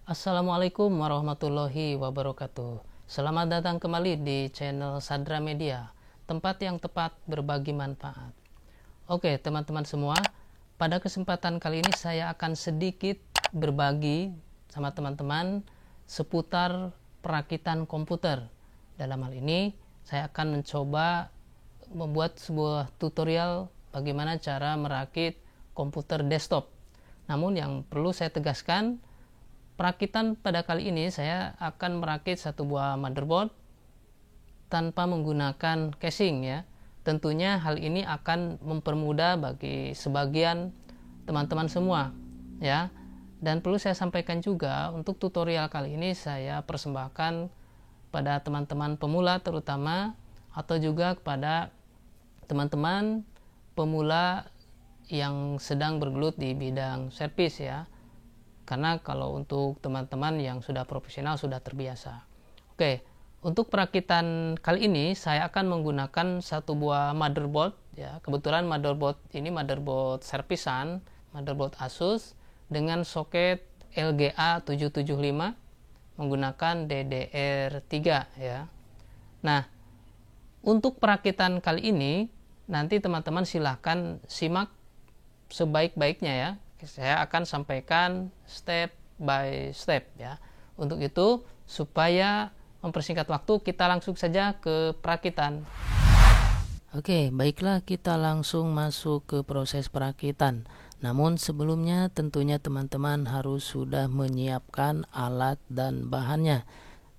Assalamualaikum warahmatullahi wabarakatuh. Selamat datang kembali di channel Sadra Media, tempat yang tepat berbagi manfaat. Oke teman-teman semua, pada kesempatan kali ini saya akan sedikit berbagi sama teman-teman seputar perakitan komputer. Dalam hal ini saya akan mencoba membuat sebuah tutorial bagaimana cara merakit komputer desktop. Namun yang perlu saya tegaskan, perakitan pada kali ini saya akan merakit satu buah motherboard tanpa menggunakan casing ya. Tentunya hal ini akan mempermudah bagi sebagian teman-teman semua ya. Dan perlu saya sampaikan juga, untuk tutorial kali ini saya persembahkan pada teman-teman pemula terutama, atau juga kepada teman-teman pemula yang sedang bergelut di bidang servis ya. Karena kalau untuk teman-teman yang sudah profesional, sudah terbiasa. Oke, untuk perakitan kali ini saya akan menggunakan satu buah motherboard ya. Kebetulan motherboard ini motherboard servisan, motherboard Asus dengan soket LGA 775 menggunakan DDR3 ya. Nah, untuk perakitan kali ini nanti teman-teman silahkan simak sebaik-baiknya ya. Saya akan sampaikan step by step ya. Untuk itu, supaya mempersingkat waktu, kita langsung saja ke perakitan. Oke, baiklah, kita langsung masuk ke proses perakitan. Namun sebelumnya tentunya teman-teman harus sudah menyiapkan alat dan bahannya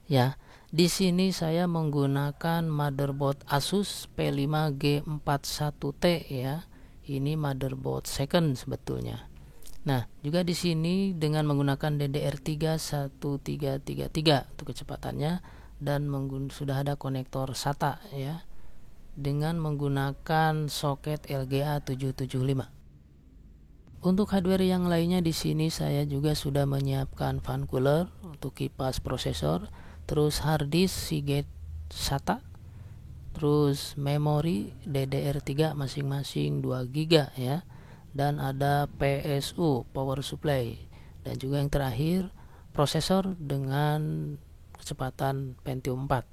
ya. Di sini saya menggunakan motherboard Asus P5G41T ya. Ini motherboard second sebetulnya. Nah, juga di sini dengan menggunakan DDR3 1333 untuk kecepatannya, dan sudah ada konektor SATA ya, dengan menggunakan soket LGA 775. Untuk hardware yang lainnya di sini saya juga sudah menyiapkan fan cooler untuk kipas prosesor, terus hard disk Seagate SATA, terus memori DDR3 masing-masing 2 GB ya. Dan ada PSU power supply, dan juga yang terakhir prosesor dengan kecepatan Pentium 4.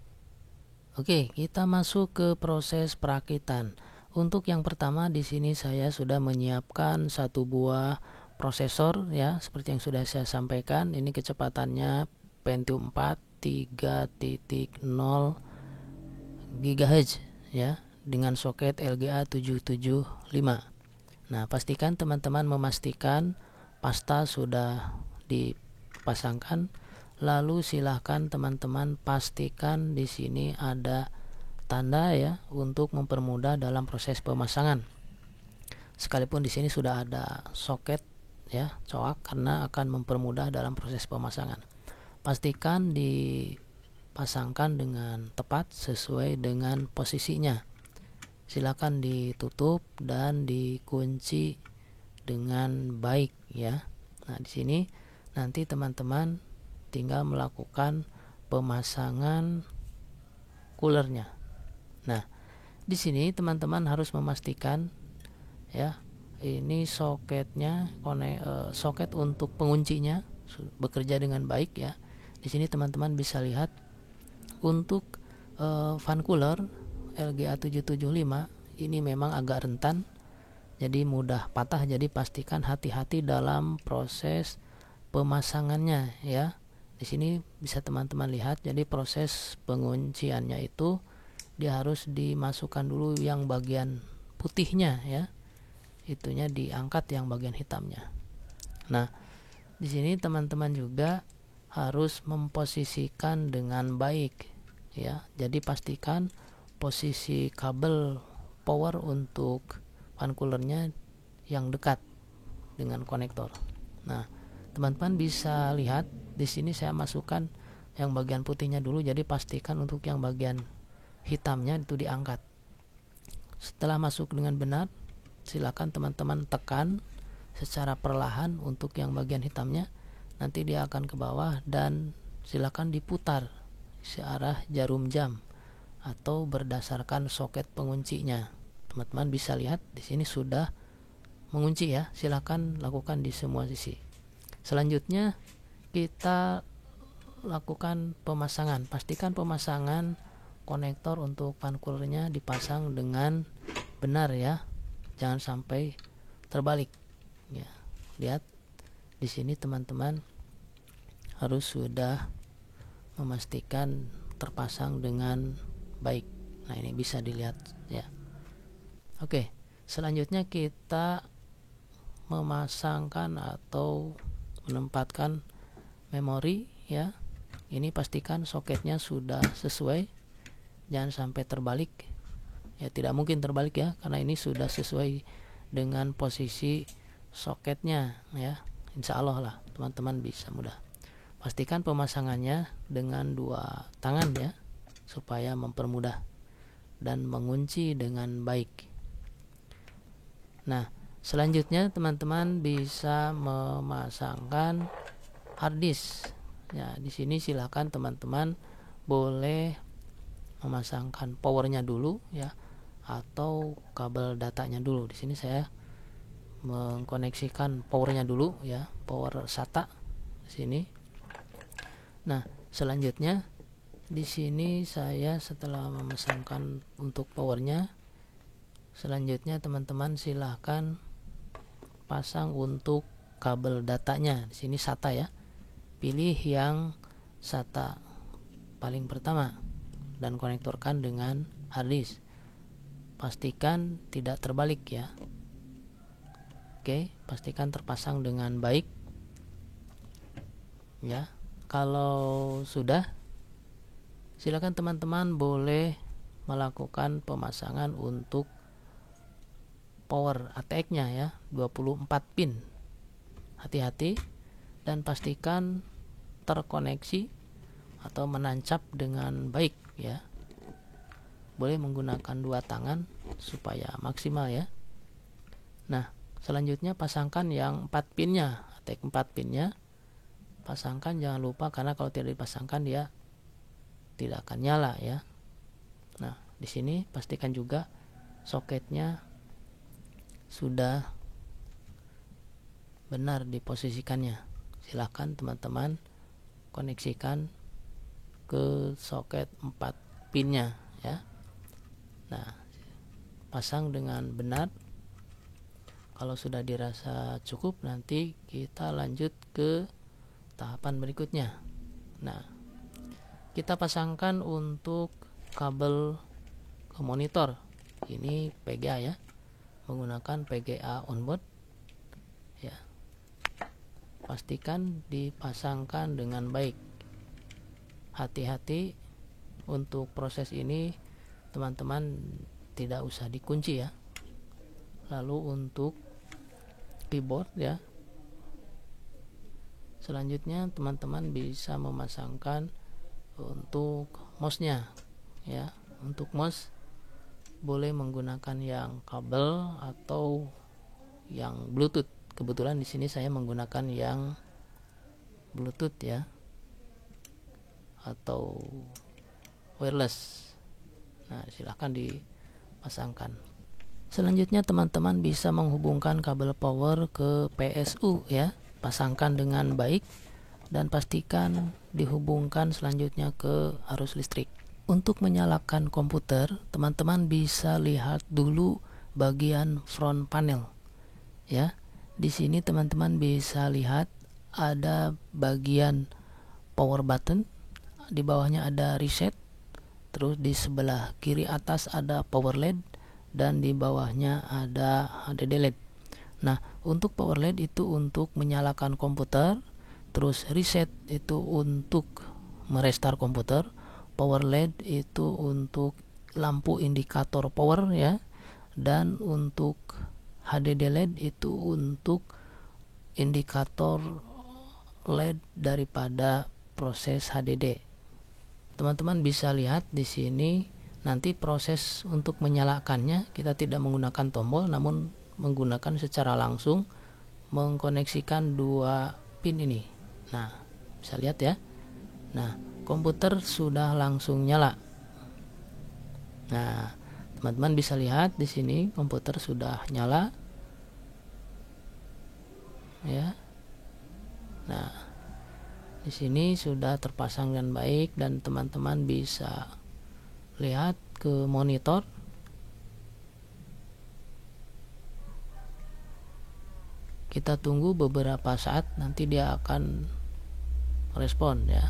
Oke, kita masuk ke proses perakitan. Untuk yang pertama di sini saya sudah menyiapkan satu buah prosesor ya, seperti yang sudah saya sampaikan. Ini kecepatannya Pentium 4 3.0 GHz ya, dengan soket LGA 775. Nah, pastikan teman-teman memastikan pasta sudah dipasangkan. Lalu silahkan teman-teman pastikan di sini ada tanda ya, untuk mempermudah dalam proses pemasangan. Sekalipun di sini sudah ada soket ya, coak, karena akan mempermudah dalam proses pemasangan. Pastikan dipasangkan dengan tepat sesuai dengan posisinya. Silakan ditutup dan dikunci dengan baik ya. Nah, di sini nanti teman-teman tinggal melakukan pemasangan coolernya. Nah, di sini teman-teman harus memastikan ya, ini soketnya, soket untuk penguncinya bekerja dengan baik ya. Di sini teman-teman bisa lihat untuk fan cooler LGA 775 ini memang agak rentan, jadi mudah patah. Jadi pastikan hati-hati dalam proses pemasangannya ya. Di sini bisa teman-teman lihat, jadi proses pengunciannya itu dia harus dimasukkan dulu yang bagian putihnya ya, itunya diangkat yang bagian hitamnya. Nah, di sini teman-teman juga harus memposisikan dengan baik ya. Jadi pastikan posisi kabel power untuk fan coolernya yang dekat dengan konektor. Nah, teman-teman bisa lihat di sini saya masukkan yang bagian putihnya dulu, jadi pastikan untuk yang bagian hitamnya itu diangkat. Setelah masuk dengan benar, silakan teman-teman tekan secara perlahan untuk yang bagian hitamnya, nanti dia akan ke bawah, dan silakan diputar searah jarum jam atau berdasarkan soket penguncinya. Teman-teman bisa lihat di sini sudah mengunci ya. Silakan lakukan di semua sisi. Selanjutnya kita lakukan pemasangan. Pastikan pemasangan konektor untuk fan coolernya dipasang dengan benar ya. Jangan sampai terbalik. Ya, lihat di sini teman-teman harus sudah memastikan terpasang dengan baik. Nah, ini bisa dilihat ya. Oke, selanjutnya kita memasangkan atau menempatkan memori ya. Ini pastikan soketnya sudah sesuai, jangan sampai terbalik ya. Tidak mungkin terbalik ya, karena ini sudah sesuai dengan posisi soketnya ya. Insya Allah lah teman-teman bisa mudah. Pastikan pemasangannya dengan 2 tangan ya, supaya mempermudah dan mengunci dengan baik. Nah, selanjutnya teman-teman bisa memasangkan hard disk. Ya, di sini silakan teman-teman boleh memasangkan powernya dulu ya, atau kabel datanya dulu. Di sini saya mengkoneksikan powernya dulu ya, power SATA di sini. Nah, selanjutnya di sini saya setelah memasangkan untuk powernya, selanjutnya teman-teman silahkan pasang untuk kabel datanya. Di sini SATA ya. Pilih yang SATA paling pertama dan konektorkan dengan harddisk. Pastikan tidak terbalik ya. Oke, pastikan terpasang dengan baik ya. Kalau sudah, silakan teman-teman boleh melakukan pemasangan untuk power ATX-nya ya, 24 pin. Hati-hati dan pastikan terkoneksi atau menancap dengan baik ya. Boleh menggunakan 2 tangan supaya maksimal ya. Nah, selanjutnya pasangkan yang 4 pinnya, ATX 4 pinnya. Pasangkan, jangan lupa, karena kalau tidak dipasangkan dia tidak akan nyala ya. Nah, di sini pastikan juga soketnya sudah benar diposisikannya. Silahkan teman-teman koneksikan ke soket 4 pinnya ya. Nah, pasang dengan benar. Kalau sudah dirasa cukup, nanti kita lanjut ke tahapan berikutnya. Nah, kita pasangkan untuk kabel ke monitor. Ini PGA ya, menggunakan PGA onboard ya. Pastikan dipasangkan dengan baik. Hati-hati untuk proses ini teman-teman tidak usah dikunci ya. Lalu untuk keyboard ya, selanjutnya teman-teman bisa memasangkan untuk mouse-nya ya. Untuk mouse boleh menggunakan yang kabel atau yang Bluetooth. Kebetulan di sini saya menggunakan yang Bluetooth ya, atau wireless. Nah, silahkan dipasangkan. Selanjutnya teman-teman bisa menghubungkan kabel power ke PSU ya. Pasangkan dengan baik dan pastikan dihubungkan selanjutnya ke arus listrik. Untuk menyalakan komputer, teman-teman bisa lihat dulu bagian front panel ya. Di sini teman-teman bisa lihat ada bagian power button, di bawahnya ada reset, terus di sebelah kiri atas ada power LED, dan di bawahnya ada HDD LED. Nah, untuk power LED itu untuk menyalakan komputer, terus reset itu untuk merestart komputer, power LED itu untuk lampu indikator power ya, dan untuk HDD LED itu untuk indikator LED daripada proses HDD. Teman-teman bisa lihat di sini nanti proses untuk menyalakannya kita tidak menggunakan tombol, namun menggunakan secara langsung mengkoneksikan 2 pin ini. Nah, bisa lihat ya. Nah, komputer sudah langsung nyala. Nah, teman-teman bisa lihat di sini komputer sudah nyala. Ya. Nah, di sini sudah terpasang dengan baik dan teman-teman bisa lihat ke monitor. Kita tunggu beberapa saat, nanti dia akan respon ya.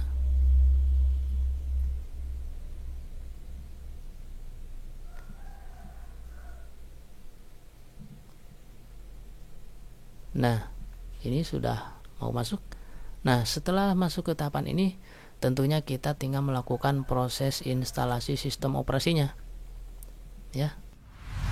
Nah, ini sudah mau masuk. Nah, setelah masuk ke tahapan ini, tentunya kita tinggal melakukan proses instalasi sistem operasinya. Ya.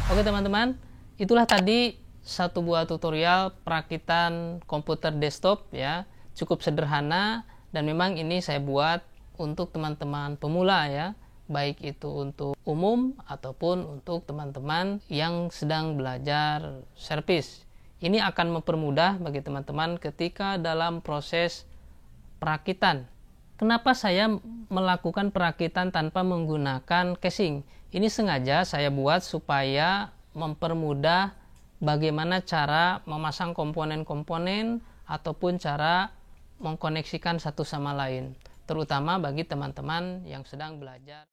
Oke teman-teman, itulah tadi satu buah tutorial perakitan komputer desktop ya. Cukup sederhana dan memang ini saya buat untuk teman-teman pemula ya. Baik itu untuk umum ataupun untuk teman-teman yang sedang belajar servis. Ini akan mempermudah bagi teman-teman ketika dalam proses perakitan. Kenapa saya melakukan perakitan tanpa menggunakan casing? Ini sengaja saya buat supaya mempermudah bagaimana cara memasang komponen-komponen ataupun cara mengkoneksikan satu sama lain, terutama bagi teman-teman yang sedang belajar.